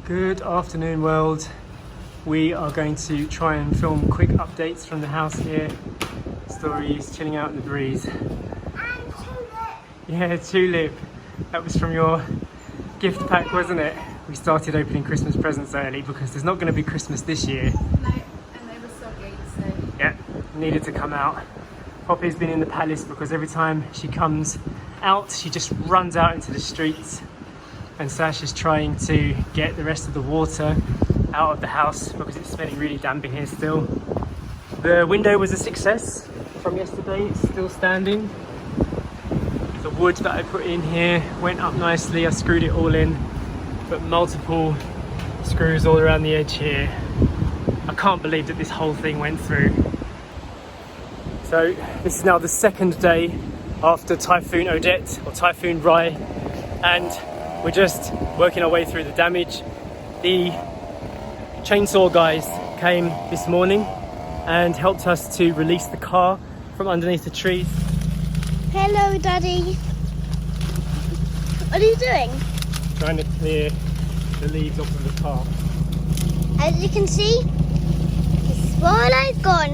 Good afternoon, world. We are going to try and film quick updates from the house here. Stories, chilling out in the breeze. And tulip. Yeah, tulip. That was from your gift pack, wasn't it? We started opening Christmas presents early because there's not going to be Christmas this year. No, and they were soggy, so... Yeah, needed to come out. Poppy's been in the palace because every time she comes out, she just runs out into the streets. And Sacha's trying to get the rest of the water out of the house because it's smelling really damp in here still. The window was a success from yesterday, it's still standing. The wood that I put in here went up nicely, I screwed it all in, but multiple screws all around the edge here. I can't believe that this whole thing went through. So this is now the second day after Typhoon Odette, or Typhoon Rai, and we're just working our way through the damage. The chainsaw guys came this morning and helped us to release the car from underneath the trees. Hello, Daddy. What are you doing? Trying to clear the leaves off of the car. As you can see, the spoiler's gone.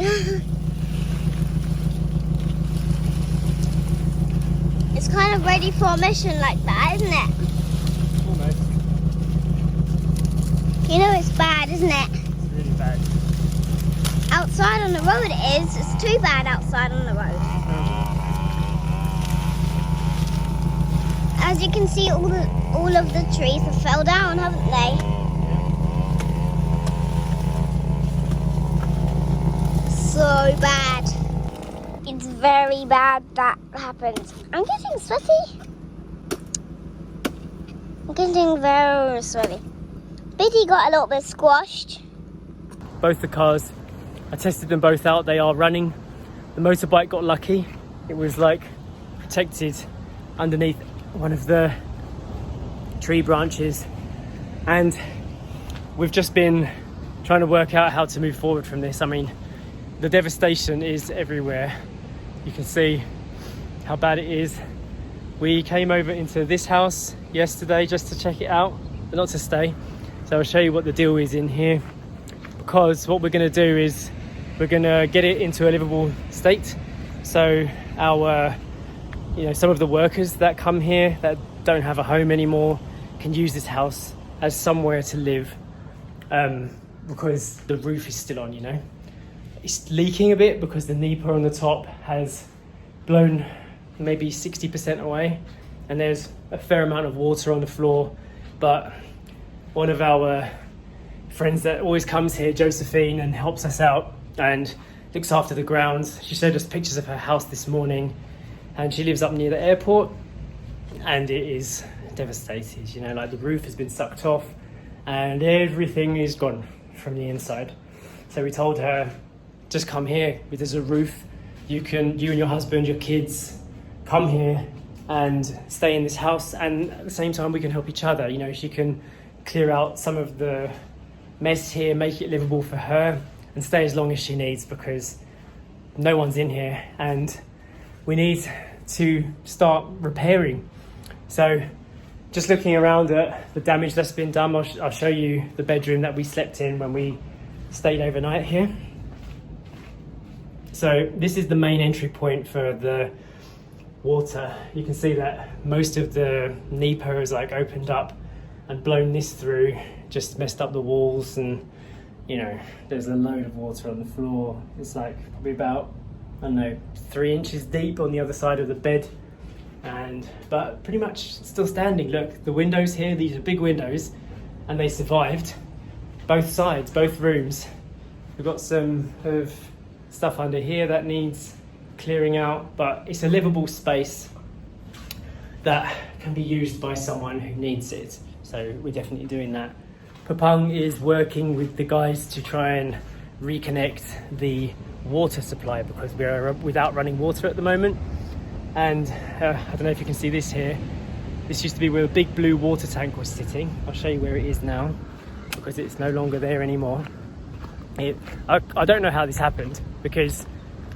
It's kind of ready for a mission like that, isn't it? Almost. You know it's bad, isn't it? It's really bad. Outside on the road it is. It's too bad outside on the road. As you can see, all of the trees have fell down, haven't they? So bad. It's very bad that happened. I'm getting sweaty. I'm getting very sweaty. Biddy got a little bit squashed. Both the cars, I tested them both out, they are running. The motorbike got lucky. It was like protected underneath one of the tree branches, and we've just been trying to work out how to move forward from this. I mean, the devastation is everywhere. You can see how bad it is. We came over into this house yesterday just to check it out, but not to stay. So I'll show you what the deal is in here, because what we're going to do is we're going to get it into a livable state. So our some of the workers that come here that don't have a home anymore can use this house as somewhere to live, because the roof is still on, It's leaking a bit because the NEPA on the top has blown maybe 60% away, and there's a fair amount of water on the floor. But one of our friends that always comes here, Josephine, and helps us out and looks after the grounds, she showed us pictures of her house this morning, and she lives up near the airport, and it is devastated. Like the roof has been sucked off and everything is gone from the inside. So we told her, just come here, there's a roof, you and your husband, your kids, come here and stay in this house, and at the same time we can help each other. She can clear out some of the mess here, make it livable for her, and stay as long as she needs, because no one's in here and we need to start repairing. So just looking around at the damage that's been done, I'll show you the bedroom that we slept in when we stayed overnight here. So this is the main entry point for the water. You can see that most of the NEPA is opened up and blown this through, just messed up the walls, and there's a load of water on the floor. It's probably about, 3 inches deep on the other side of the bed, but pretty much still standing. Look, the windows here, these are big windows, and they survived. Both sides, both rooms. We've got some of stuff under here that needs clearing out, but it's a livable space that can be used by someone who needs it. So we're definitely doing that. Papang is working with the guys to try and reconnect the water supply, because we're without running water at the moment. And I don't know if you can see this here. This used to be where a big blue water tank was sitting. I'll show you where it is now, because it's no longer there anymore. I don't know how this happened, because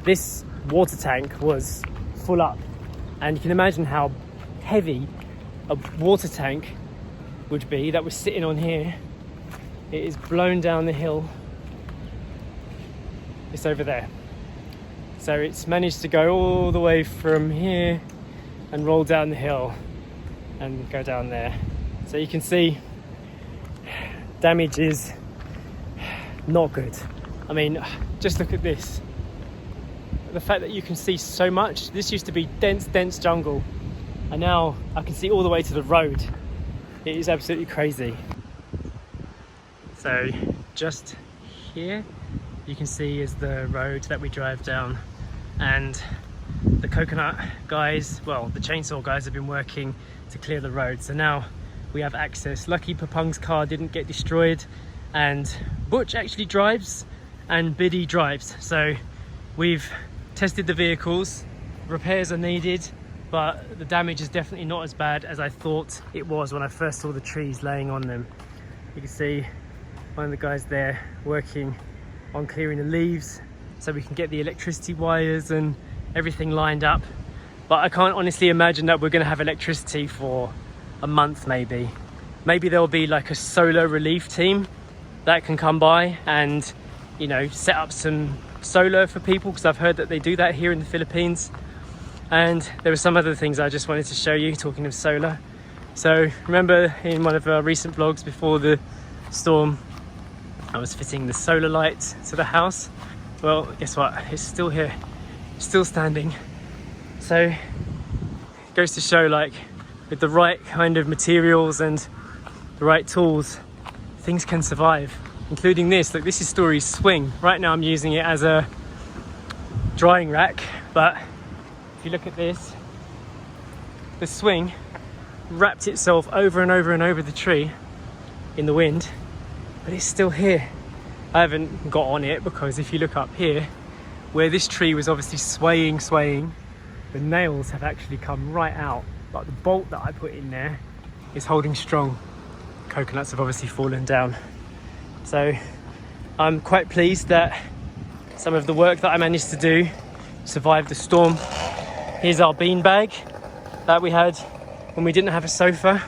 this water tank was full up, and you can imagine how heavy a water tank would be that was sitting on here it is blown down the hill. It's over there. So it's managed to go all the way from here and roll down the hill and go down there. So you can see damage is not good. I mean, just look at this. The fact that you can see so much. This used to be dense jungle, and now I can see all the way to the road. It is absolutely crazy. So just here you can see is the road that we drive down, and the coconut guys, well, the chainsaw guys have been working to clear the road, so now we have access. Lucky Papung's car didn't get destroyed, and Butch actually drives and Biddy drives, so we've tested the vehicles. Repairs are needed, but the damage is definitely not as bad as I thought it was when I first saw the trees laying on them. You can see one of the guys there working on clearing the leaves so we can get the electricity wires and everything lined up. But I can't honestly imagine that we're going to have electricity for a month. Maybe there'll be like a solar relief team that can come by and, you know, set up some solar for people, because I've heard that they do that here in the Philippines. And there were some other things I just wanted to show you, talking of solar. So remember in one of our recent vlogs before the storm, I was fitting the solar light to the house. Well, guess what? It's still here, still standing. So it goes to show, like, with the right kind of materials and the right tools, things can survive, including this. Look, this is Story's swing. Right now I'm using it as a drying rack, but if you look at this, the swing wrapped itself over and over and over the tree in the wind, but it's still here. I haven't got on it because if you look up here, where this tree was obviously swaying, the nails have actually come right out. But the bolt that I put in there is holding strong. Coconuts have obviously fallen down. So I'm quite pleased that some of the work that I managed to do survived the storm. Here's our bean bag that we had when we didn't have a sofa.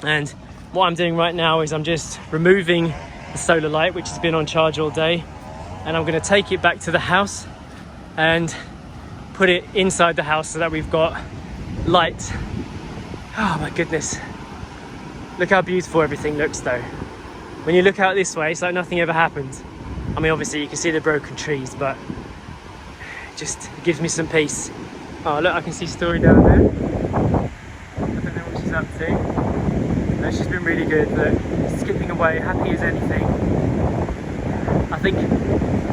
And what I'm doing right now is I'm just removing the solar light, which has been on charge all day, and I'm going to take it back to the house and put it inside the house so that we've got light. Oh my goodness, look how beautiful everything looks though. When you look out this way, it's like nothing ever happened. I mean, obviously you can see the broken trees, but it just gives me some peace. Oh look, I can see Story down there. I don't know what she's up to. No, she's been really good, look, skipping away, happy as anything. I think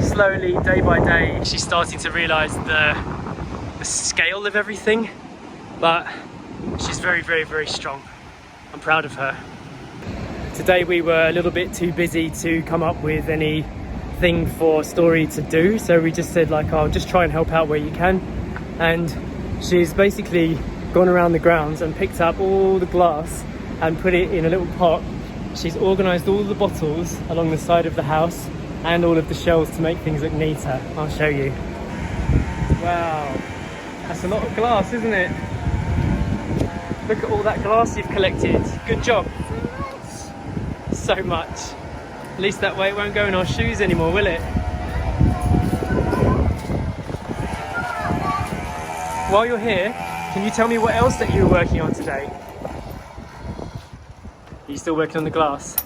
slowly, day by day, she's starting to realise the scale of everything, but she's very strong. I'm proud of her. Today we were a little bit too busy to come up with anything for Story to do, so we just said, like, I'll just try and help out where you can. And she's basically gone around the grounds and picked up all the glass and put it in a little pot. She's organised all the bottles along the side of the house and all of the shelves to make things look neater. I'll show you. Wow, that's a lot of glass, isn't it? Look at all that glass you've collected. Good job. So much. At least that way it won't go in our shoes anymore, will it? While you're here, can you tell me what else that you were working on today? Are you still working on the glass?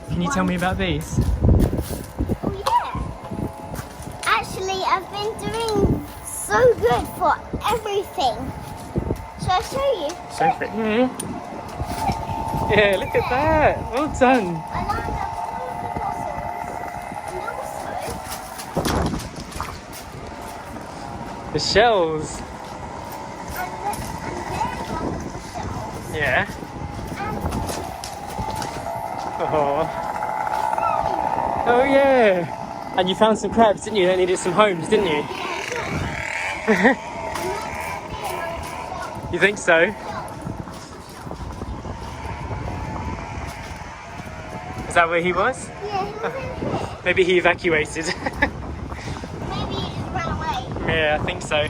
Can you tell me about these? Oh yeah. Actually, I've been doing so good for everything. Shall I show you? Show it. Mm-hmm. Yeah, look at that. Well done. I lined up all of the bottles and also The shells. and there's one of the shells. Yeah. Oh. Oh yeah. And you found some crabs, didn't you? That needed some homes, didn't you? You think so? Is that where he was? Yeah, he was in here. Maybe he evacuated. Maybe he just ran away. Yeah, I think so.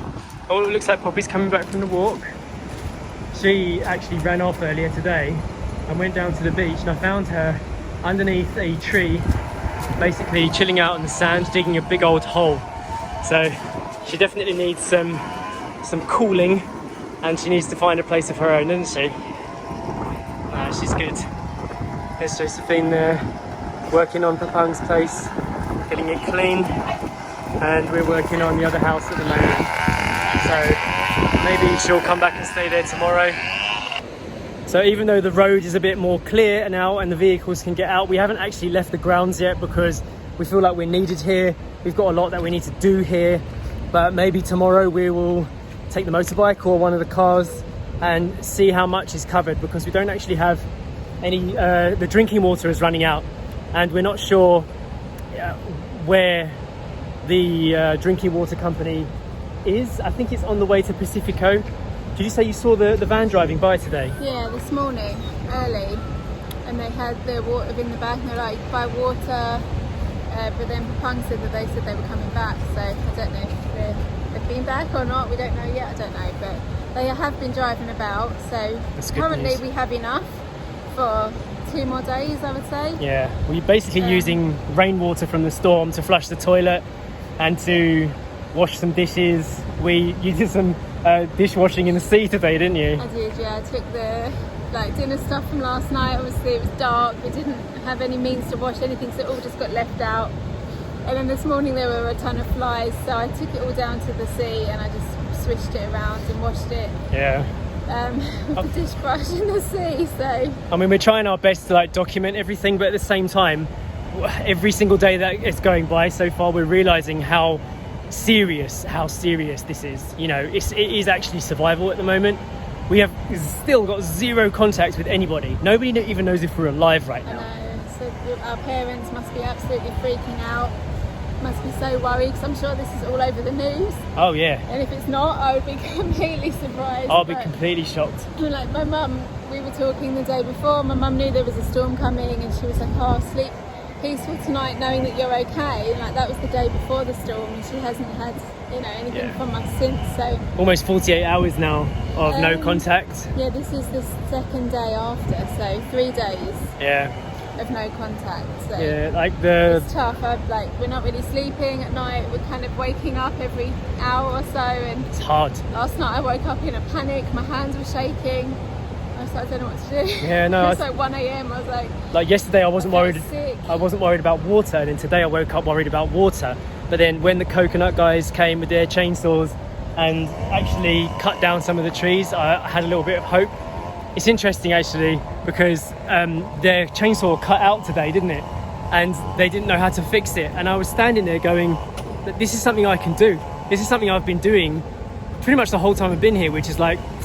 Oh, it looks like Poppy's coming back from the walk. She actually ran off earlier today and went down to the beach, and I found her underneath a tree, basically chilling out in the sand, digging a big old hole. So she definitely needs some cooling, and she needs to find a place of her own, doesn't she? She's good. There's Josephine there, working on Papang's place, getting it clean, and we're working on the other house at the moment. So maybe she'll come back and stay there tomorrow. So even though the road is a bit more clear now and the vehicles can get out, we haven't actually left the grounds yet because we feel like we're needed here. We've got a lot that we need to do here, but maybe tomorrow we will take the motorbike or one of the cars and see how much is covered, because we don't actually have any, the drinking water is running out and we're not sure where the drinking water company is. I think it's on the way to Pacifico. Did you say you saw the van driving by today? Yeah, this morning, early, and they had their water in the bag and they're like, buy water, but then Papang said that they were coming back, so I don't know if they've been back or not, we don't know yet, I don't know, but they have been driving about, so currently we have enough for 2 more days, I would say. Yeah, we're basically using rainwater from the storm to flush the toilet and to wash some dishes. You did some dishwashing in the sea today, didn't you? I did, yeah. I took the dinner stuff from last night. Obviously it was dark, we didn't have any means to wash anything, so it all just got left out. And then this morning there were a ton of flies, so I took it all down to the sea and I just swished it around and washed it. Yeah. With the dish brush in the sea, so. I mean, we're trying our best to document everything, but at the same time, every single day that it's going by so far, we're realizing how serious this is. You know, it is actually survival at the moment. We have still got zero contact with anybody. Nobody even knows if we're alive right now. I know. So our parents must be absolutely freaking out, must be so worried, because I'm sure this is all over the news. Oh yeah. And if it's not, I would be completely surprised. I'll be completely shocked. Like my mum, we were talking the day before, my mum knew there was a storm coming and she was like, oh, sleep peaceful tonight knowing that you're okay. And that was the day before the storm and she hasn't had anything from us since. So almost 48 hours now of no contact. Yeah, this is the second day after, so 3 days of no contact. So it's tough. We're not really sleeping at night, we're kind of waking up every hour or so, and it's hard. Last night I woke up in a panic, my hands were shaking. I was like, I don't know what to do. Yeah, no. It's 1 a.m. I was like yesterday I wasn't worried. Sick. I wasn't worried about water, and then today I woke up worried about water. But then when the coconut guys came with their chainsaws and actually cut down some of the trees, I had a little bit of hope. It's interesting actually because their chainsaw cut out today, didn't it? And they didn't know how to fix it. And I was standing there going, this is something I can do. This is something I've been doing pretty much the whole time I've been here, which is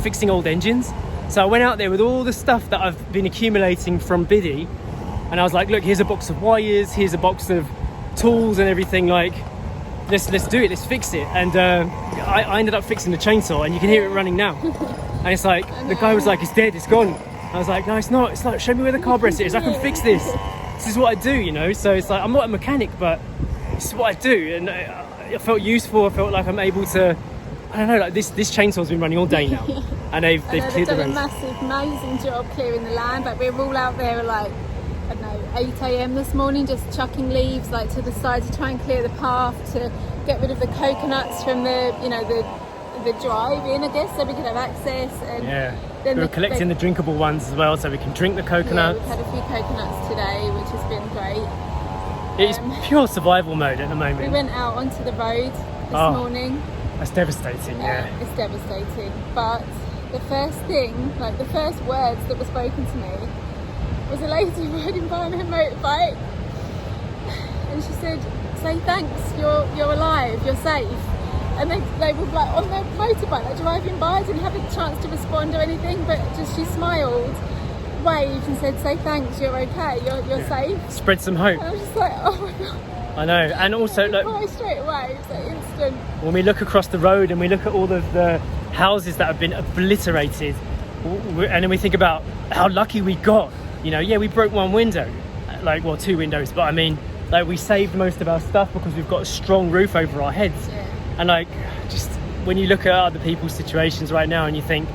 fixing old engines. So I went out there with all the stuff that I've been accumulating from Biddy, and I was like, look, here's a box of wires, here's a box of tools and everything, let's do it, let's fix it. And I ended up fixing the chainsaw, and you can hear it running now. And it's the guy was like, it's dead, it's gone. I was like, no, it's not. It's show me where the carburetor is, I can fix this. This is what I do, So it's I'm not a mechanic, but this is what I do. And I felt useful, I felt like I'm able to, I don't know, this chainsaw's been running all day now. And they've cleared the road. They've done a amazing job clearing the land. We were all out there at 8 a.m. this morning, just chucking leaves to the side to try and clear the path, to get rid of the coconuts from the drive-in, I guess, so we could have access. And then we were collecting the drinkable ones as well, so we can drink the coconuts. Yeah, we've had a few coconuts today, which has been great. It's pure survival mode at the moment. We went out onto the road this morning. That's devastating, yeah. It's devastating, but the first thing, the first words that were spoken to me was a lady riding by on her motorbike, and she said, say thanks, you're alive, you're safe. And they were on their motorbike, driving by. I didn't have a chance to respond or anything, but just she smiled, waved and said, say thanks, you're okay, you're safe. Spread some hope. And I was just like, oh my God. I know, and also cry straight away, it was instant. When we look across the road and we look at all of the houses that have been obliterated, and then we think about how lucky we got. We broke one window, 2 windows, but I mean, we saved most of our stuff because we've got a strong roof over our heads. Yeah. And just when you look at other people's situations right now and you think,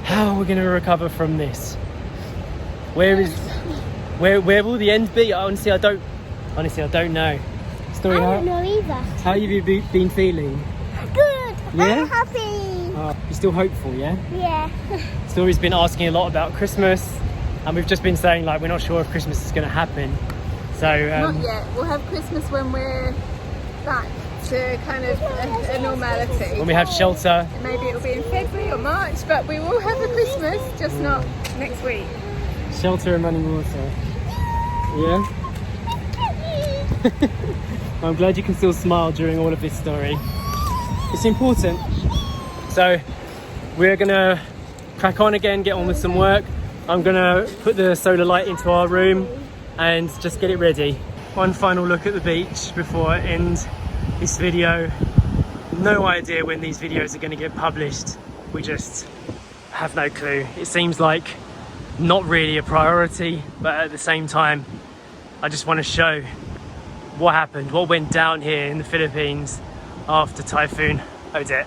how are we going to recover from this? Where is Where will the end be? Honestly, I don't know. Story, I don't know either. how have you been feeling? Good. Yeah? I'm happy. You're still hopeful, yeah? Yeah. Story's been asking a lot about Christmas, and we've just been saying like we're not sure if Christmas is going to happen. So Not yet. We'll have Christmas when we're back to kind of a normality. when we have shelter. Maybe it'll be in February or March, but we will have a Christmas, just not next week. Shelter and running water. Yeah? I'm glad you can still smile during all of this story. It's important. So we're gonna crack on again, get on with some work. I'm gonna put the solar light into our room and just get it ready. One final look at the beach before I end this video. No idea when these videos are gonna get published. We just have no clue. It seems like not really a priority, but at the same time, I just want to show what happened, what went down here in the Philippines after Typhoon Odette.